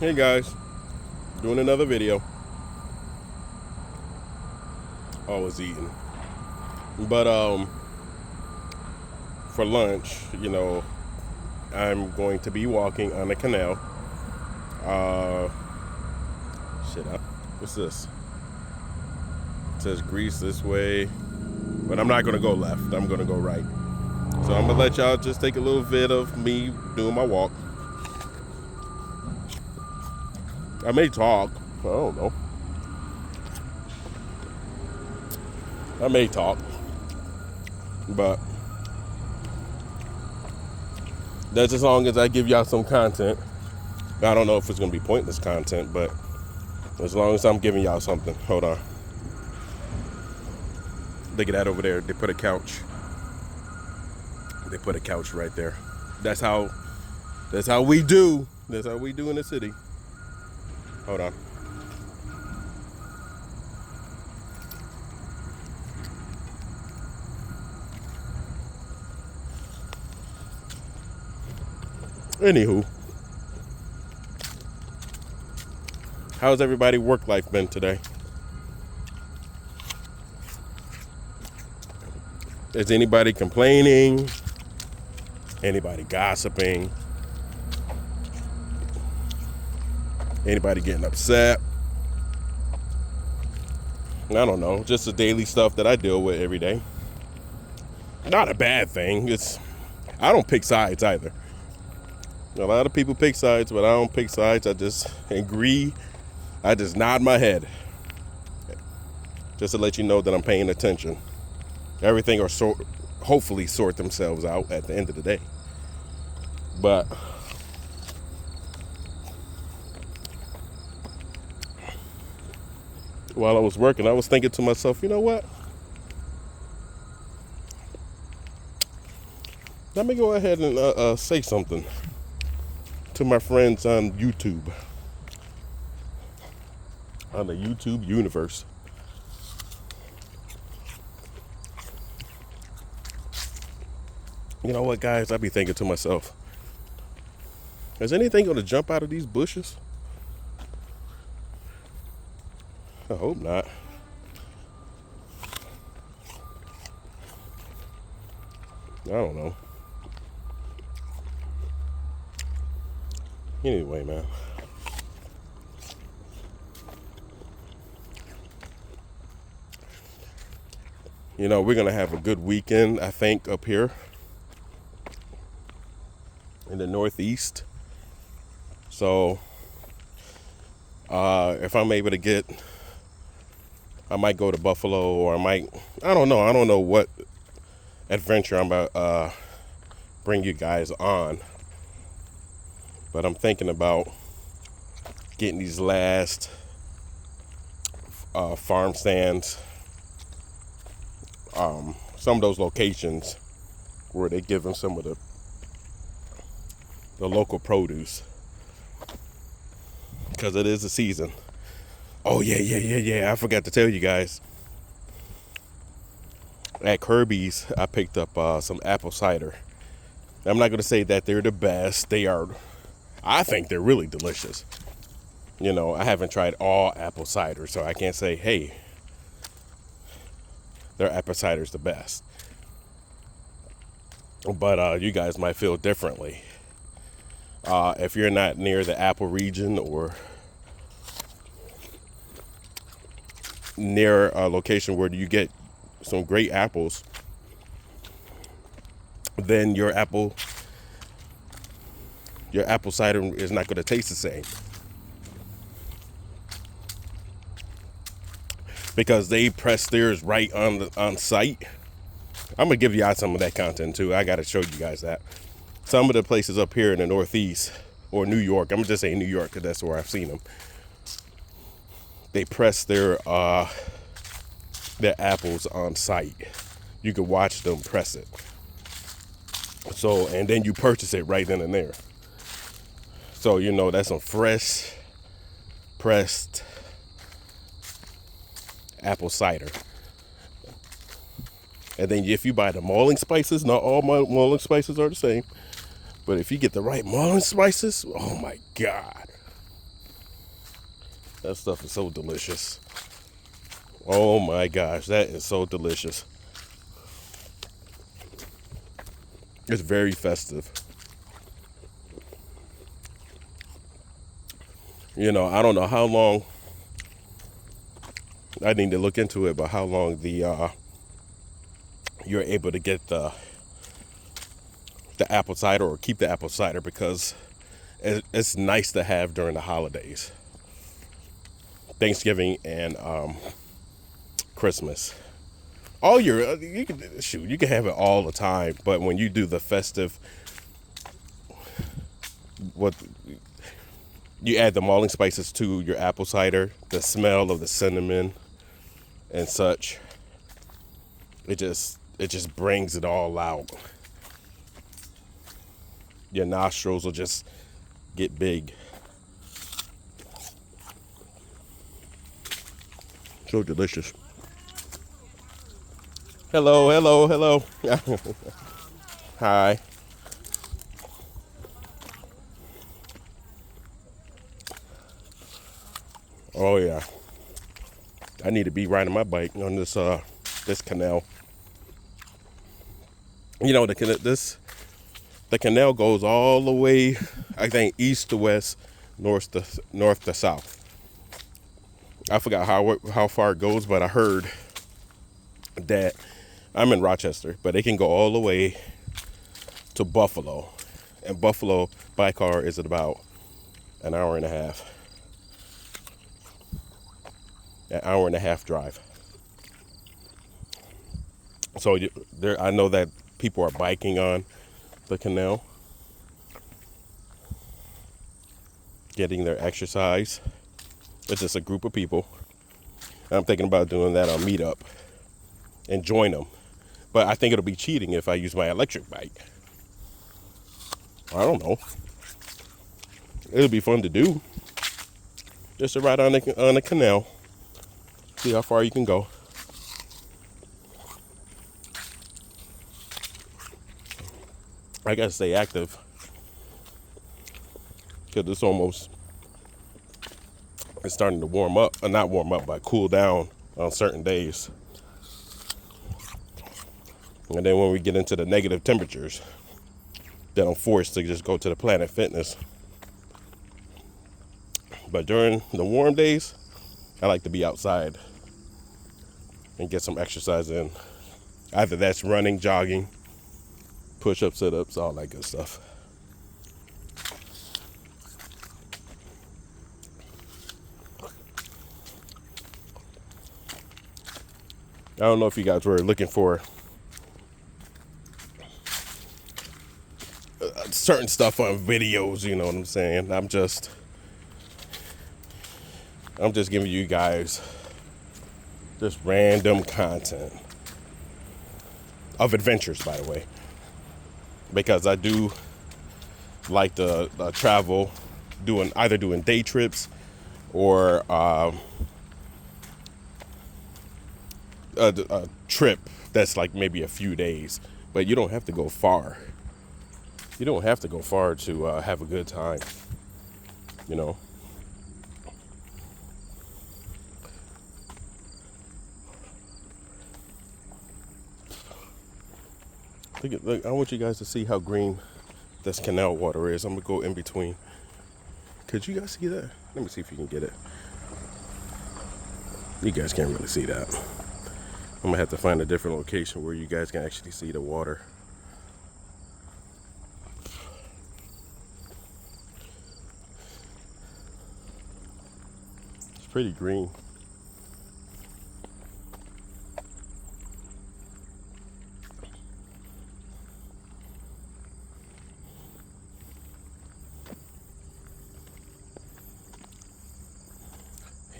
Hey guys, doing another video. Always eating. But for lunch, I'm going to be walking on the canal. Uh what's this? It says grease this way. But I'm not gonna go left, I'm gonna go right. So I'm gonna let y'all just take a little vid of me doing my walk. I may talk. I don't know. I may talk. But that's as long as I give y'all some content. I don't know if it's gonna be pointless content, but as long as I'm giving y'all something. Hold on. Look at that over there. They put a couch. They put a couch right there. That's how we do. That's how we do in the city. Hold on. Anywho, how's everybody work life been today? Is anybody complaining? Anybody gossiping? Anybody getting upset? I don't know, just the daily stuff that I deal with every day. Not a bad thing. I don't pick sides either. A lot of people pick sides, but I don't pick sides. I just agree. I just nod my head. Just to let you know that I'm paying attention. Everything will hopefully sort themselves out at the end of the day. But while I was working, I was thinking to myself, you know what? Let me go ahead and say something to my friends on YouTube, on the YouTube universe. You know what, guys? I be thinking to myself, is anything going to jump out of these bushes? I hope not. I don't know. Anyway, man. We're going to have a good weekend, I think, up here in the Northeast. So, if I'm able to I might go to Buffalo, or I don't know. I don't know what adventure I'm about to bring you guys on. But I'm thinking about getting these last farm stands, some of those locations where they give them some of the local produce, because it is a season. Oh yeah. I forgot to tell you guys. At Kirby's, I picked up some apple cider. I'm not going to say that they're the best. I think they're really delicious. I haven't tried all apple cider, so I can't say, hey, their apple cider's the best. But you guys might feel differently. If you're not near the apple region or near a location where you get some great apples, then your apple cider is not going to taste the same, because they press theirs right on site. I'm gonna give you out some of that content too. I gotta show you guys that some of the places up here in the Northeast, or New York, I'm just saying New York because that's where I've seen them, they press their apples on site. You can watch them press it. So, and then you purchase it right then and there. So, that's some fresh pressed apple cider. And then if you buy the mulling spices, not all mulling spices are the same, but if you get the right mulling spices, oh my God. That stuff is so delicious. Oh my gosh, that is so delicious. It's very festive. I don't know how long, I need to look into it, but how long you're able to get the apple cider or keep the apple cider, because it's nice to have during the holidays, Thanksgiving and Christmas. All year, you can have it all the time, but when you do the festive, what you add the malting spices to your apple cider, the smell of the cinnamon and such, it just brings it all out. Your nostrils will just get big. So delicious. Hello, hello, hello. Hi. Oh yeah. I need to be riding my bike on this canal. The canal goes all the way, I think, east to west, north to south. I forgot how far it goes, but I heard that I'm in Rochester, but it can go all the way to Buffalo. And Buffalo by car is at about an hour and a half. An hour and a half drive. So I know that people are biking on the canal, getting their exercise. It's just a group of people. I'm thinking about doing that on Meetup and join them. But I think it'll be cheating if I use my electric bike. I don't know. It'll be fun to do. Just to ride on the canal. See how far you can go. I gotta stay active, because it's starting to warm up, not warm up, but cool down on certain days. And then when we get into the negative temperatures, then I'm forced to just go to the Planet Fitness. But during the warm days, I like to be outside and get some exercise in. Either that's running, jogging, push-ups, sit-ups, all that good stuff. I don't know if you guys were looking for certain stuff on videos, you know what I'm saying? I'm just giving you guys just random content of adventures, by the way, because I do like to travel, either doing day trips or a trip that's like maybe a few days. But you don't have to go far. You don't have to go far to have a good time, you know. Look, I want you guys to see how green this canal water is. I'm gonna go in between. Could you guys see that? Let me see if you can get it. You guys can't really see that. I'm gonna have to find a different location where you guys can actually see the water. It's pretty green.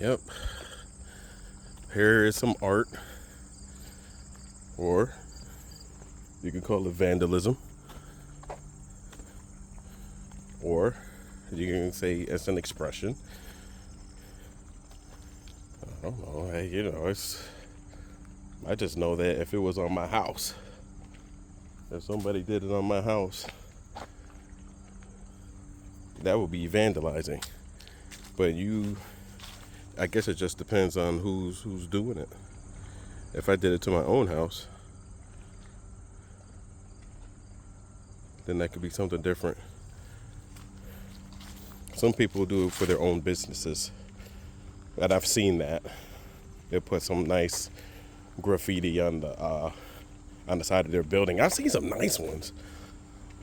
Yep. Here is some art, or you can call it vandalism, or you can say it's an expression. I don't know. Hey, I just know that if it was on my house, if somebody did it on my house, that would be vandalizing. But you I guess it just depends on who's doing it. If I did it to my own house, then that could be something different. Some people do it for their own businesses, and I've seen that. They put some nice graffiti on the side of their building. I've seen some nice ones,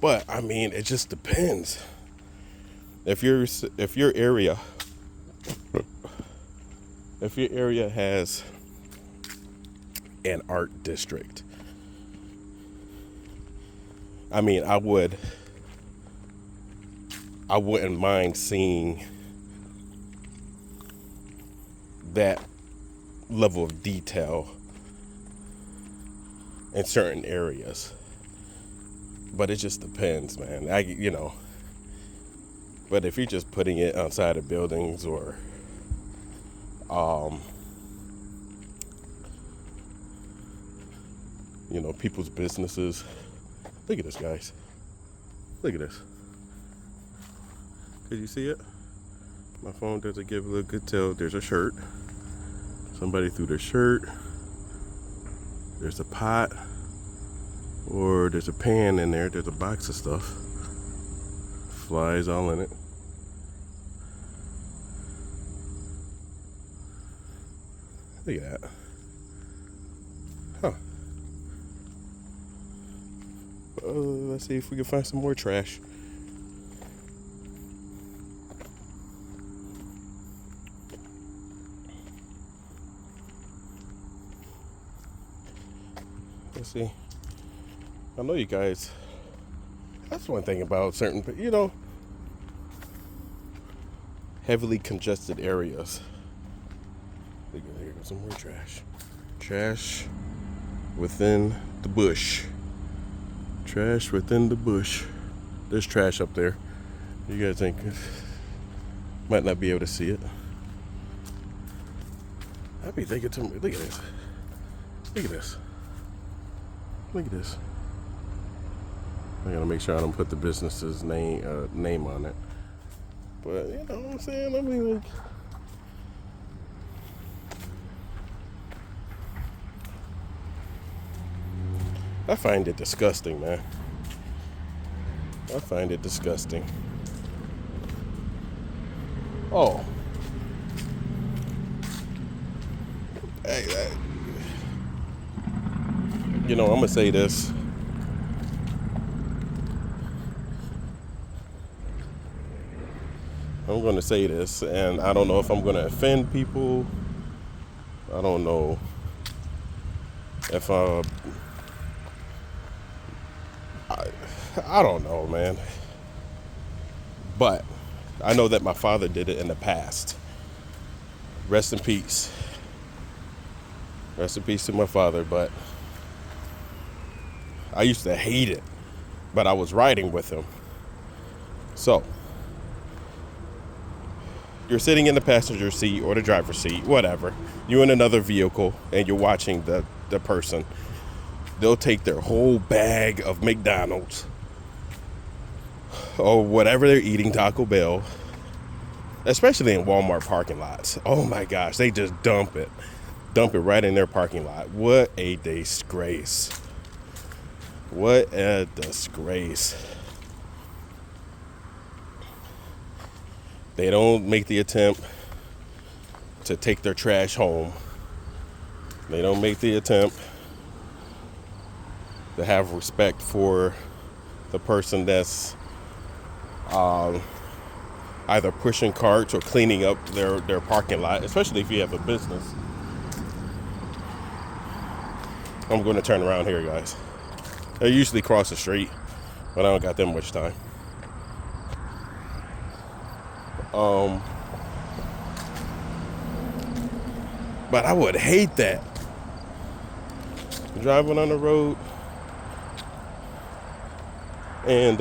but I mean, it just depends. If your area has an art district, I mean, I wouldn't mind seeing that level of detail in certain areas. But it just depends, man. But if you're just putting it outside of buildings or people's businesses. Look at this, guys. Look at this. Could you see it? My phone doesn't give a good tell. There's a shirt. Somebody threw their shirt. There's a pot. Or there's a pan in there. There's a box of stuff. Flies all in it. Look at that. Huh. Let's see if we can find some more trash. Let's see. I know you guys. That's one thing about certain, heavily congested areas. Here goes some more trash. Trash within the bush. Trash within the bush. There's trash up there. You guys think might not be able to see it. I'd be thinking to me, look at this. Look at this. Look at this. I gotta make sure I don't put the business's name on it. But you know what I'm saying? I mean, like, I find it disgusting, man. I find it disgusting. Oh. I'm gonna say this. I'm gonna say this, and I don't know if I'm gonna offend people. I don't know if I don't know, man. But I know that my father did it in the past. Rest in peace. Rest in peace to my father, but I used to hate it, but I was riding with him. So, you're sitting in the passenger seat or the driver's seat, whatever. You're in another vehicle and you're watching the person. They'll take their whole bag of McDonald's or whatever they're eating, Taco Bell, especially in Walmart parking lots. Oh my gosh, they just dump it right in their parking lot. What a disgrace. What a disgrace. They don't make the attempt to take their trash home. They don't make the attempt to have respect for the person that's either pushing carts or cleaning up their parking lot, especially if you have a business. I'm going to turn around here, guys. I usually cross the street, but I don't got that much time. But I would hate that. Driving on the road and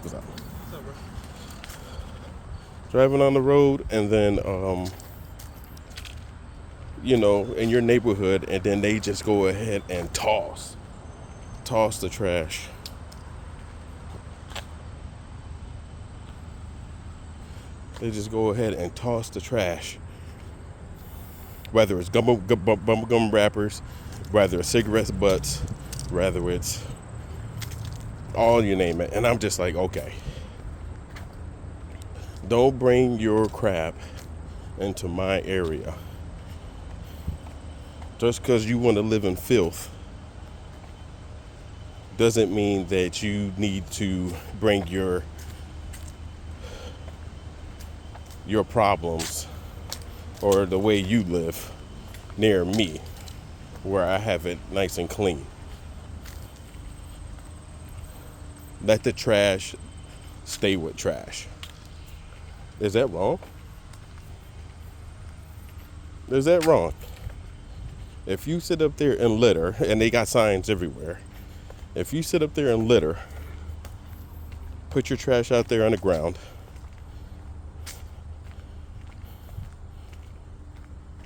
what's up? What's up, bro? Driving on the road and then in your neighborhood, and then they just go ahead and toss the trash. They just go ahead and toss the trash. Whether it's gum wrappers, whether it's cigarette butts, whether it's all you name it. And I'm just like, okay. Don't bring your crap into my area. Just because you want to live in filth doesn't mean that you need to bring your problems or the way you live near me, where I have it nice and clean. Let the trash stay with trash. Is that wrong? Is that wrong? If you sit up there and litter, and they got signs everywhere, if you sit up there and litter, put your trash out there on the ground,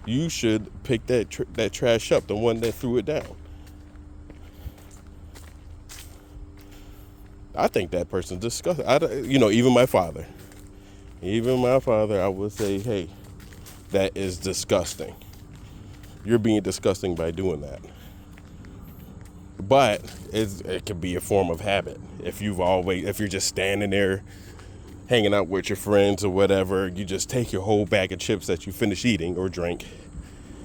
you should pick that trash up, the one that threw it down. I think that person's disgusting. Even my father, I would say, hey, that is disgusting. You're being disgusting by doing that. But it could be a form of habit. If you're just standing there hanging out with your friends or whatever, you just take your whole bag of chips that you finish eating or drink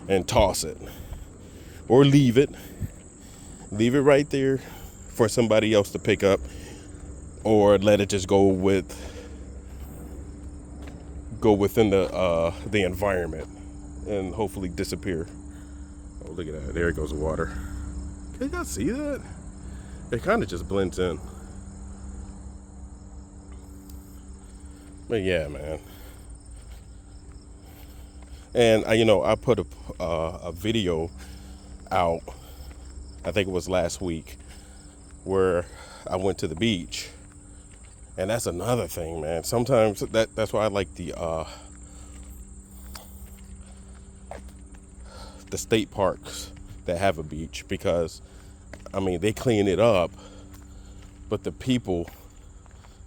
and toss it. Or leave it right there for somebody else to pick up, or let it just go within the environment and hopefully disappear. Oh, look at that. There goes the water. Can y'all see that? It kind of just blends in. But yeah, man. And I put a video out, I think it was last week, where I went to the beach. And that's another thing, man. Sometimes that's why I like the state parks that have a beach, because they clean it up, but the people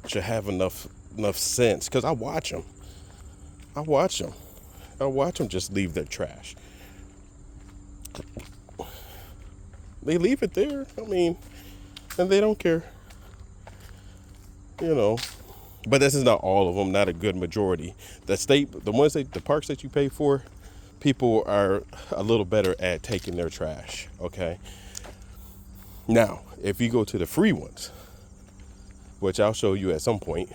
should have enough sense, because I watch them just leave their trash. They leave it there, and they don't care, but this is not all of them, not a good majority. The parks that you pay for, people are a little better at taking their trash, okay? Now, if you go to the free ones, which I'll show you at some point,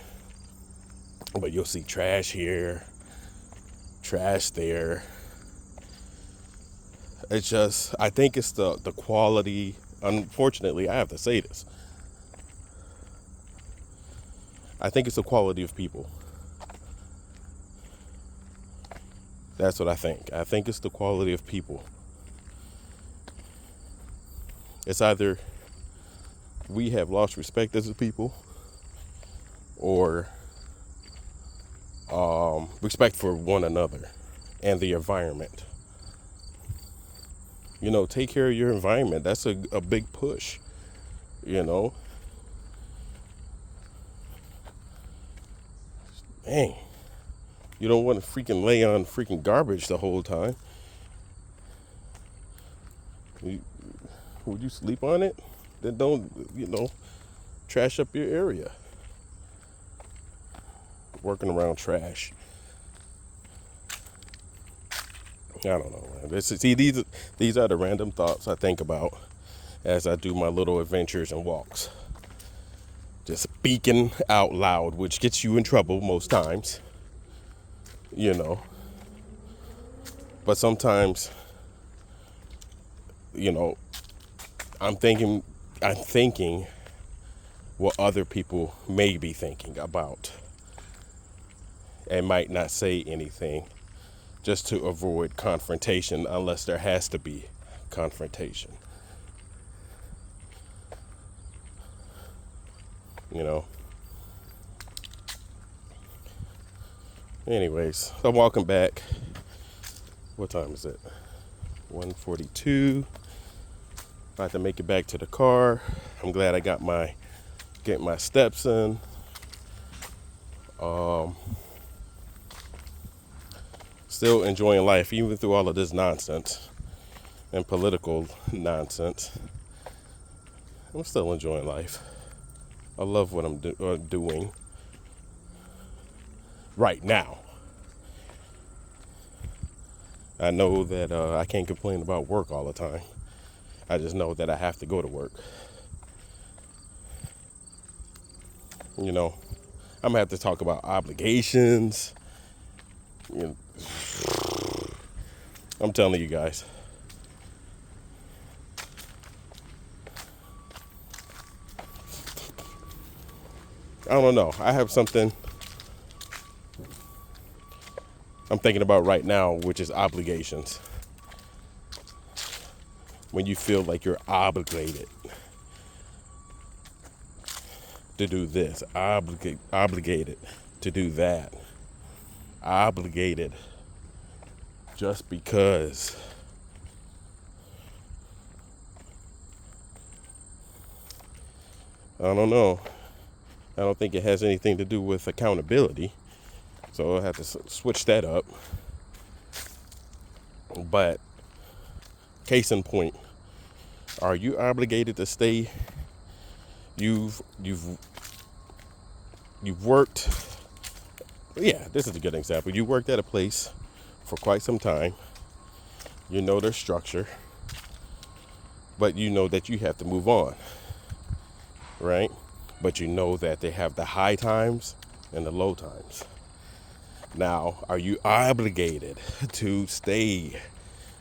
but you'll see trash here, trash there. It's just, I think it's the quality. Unfortunately, I have to say this. I think it's the quality of people. That's what I think. I think it's the quality of people. It's either we have lost respect as a people, or respect for one another and the environment. Take care of your environment. That's a big push, Dang. You don't want to freaking lay on freaking garbage the whole time. Would you sleep on it? Then don't, trash up your area. Working around trash. I don't know, man. These are the random thoughts I think about as I do my little adventures and walks. Just speaking out loud, which gets you in trouble most times. But sometimes, I'm thinking what other people may be thinking about, and might not say anything just to avoid confrontation, unless there has to be confrontation. Anyways, I'm walking back. What time is it? 1:42. About to make it back to the car. I'm glad I got get my steps in. still enjoying life, even through all of this nonsense and political nonsense. I'm still enjoying life. I love what I'm doing right now. I know that I can't complain about work all the time. I just know that I have to go to work. You know, I'm gonna have to talk about obligations. You know, I'm telling you guys. I don't know. I have something I'm thinking about right now, which is obligations. When you feel like you're obligated to do this, obligated to do that, obligated just because. I don't know. I don't think it has anything to do with accountability. So I'll have to switch that up. But case in point, are you obligated to stay? You've worked. Yeah, this is a good example. You worked at a place for quite some time. You know their structure, but you know that you have to move on, right? But you know that they have the high times and the low times. Now, are you obligated to stay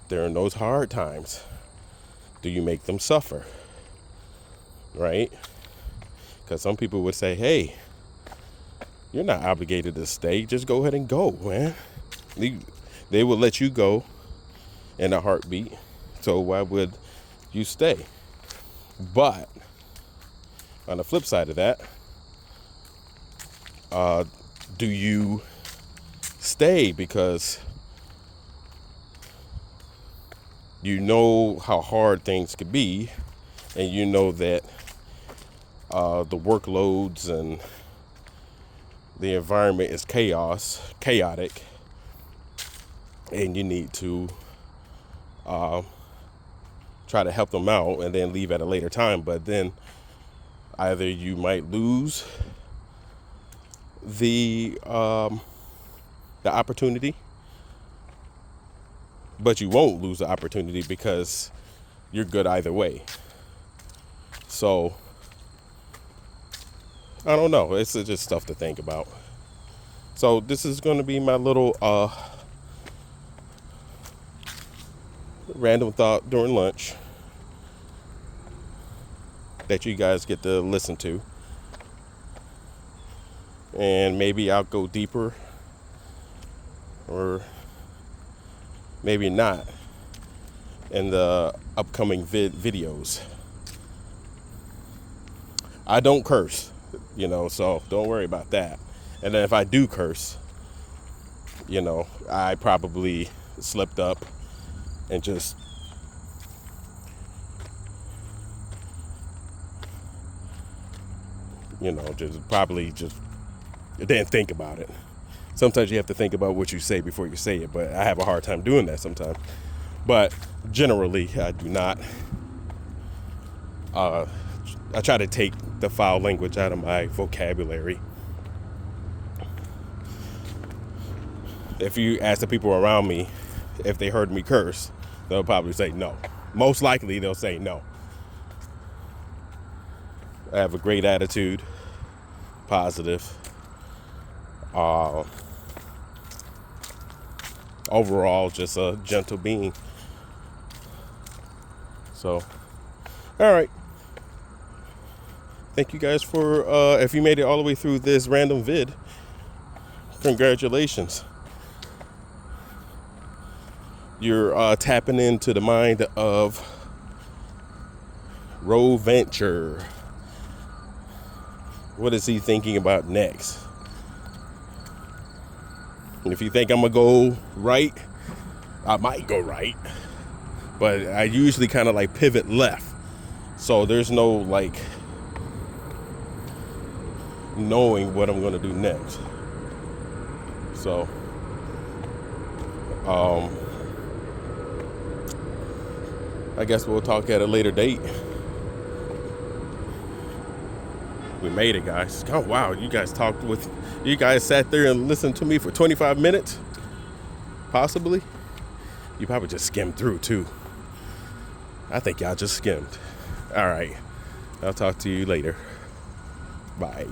during those hard times? Do you make them suffer? Right? Because some people would say, hey, you're not obligated to stay. Just go ahead and go, man. They will let you go in a heartbeat. So why would you stay? But on the flip side of that, do you stay because you know how hard things could be, and you know that the workloads and the environment is chaotic, and you need to try to help them out and then leave at a later time? But then either you might lose the opportunity, but you won't lose the opportunity because you're good either way. So I don't know. It's just stuff to think about. So this is going to be my little random thought during lunch that you guys get to listen to. And maybe I'll go deeper, or maybe not, in the upcoming videos. I don't curse, so don't worry about that. And then if I do curse, I probably slipped up and just didn't think about it. Sometimes you have to think about what you say before you say it, but I have a hard time doing that sometimes. But generally, I do not. I try to take the foul language out of my vocabulary. If you ask the people around me if they heard me curse, they'll probably say no. Most likely, they'll say no. I have a great attitude, positive. Overall, just a gentle being. So, all right. Thank you guys for, if you made it all the way through this random vid, congratulations. You're tapping into the mind of Roe Venture. What is he thinking about next? And if you think I'm gonna go right, I might go right, but I usually kind of like pivot left. So there's no knowing what I'm gonna do next. So I guess we'll talk at a later date. We made it, guys. Oh wow, you guys sat there and listened to me for 25 minutes? Possibly? You probably just skimmed through too. I think y'all just skimmed. All right. I'll talk to you later. Bye.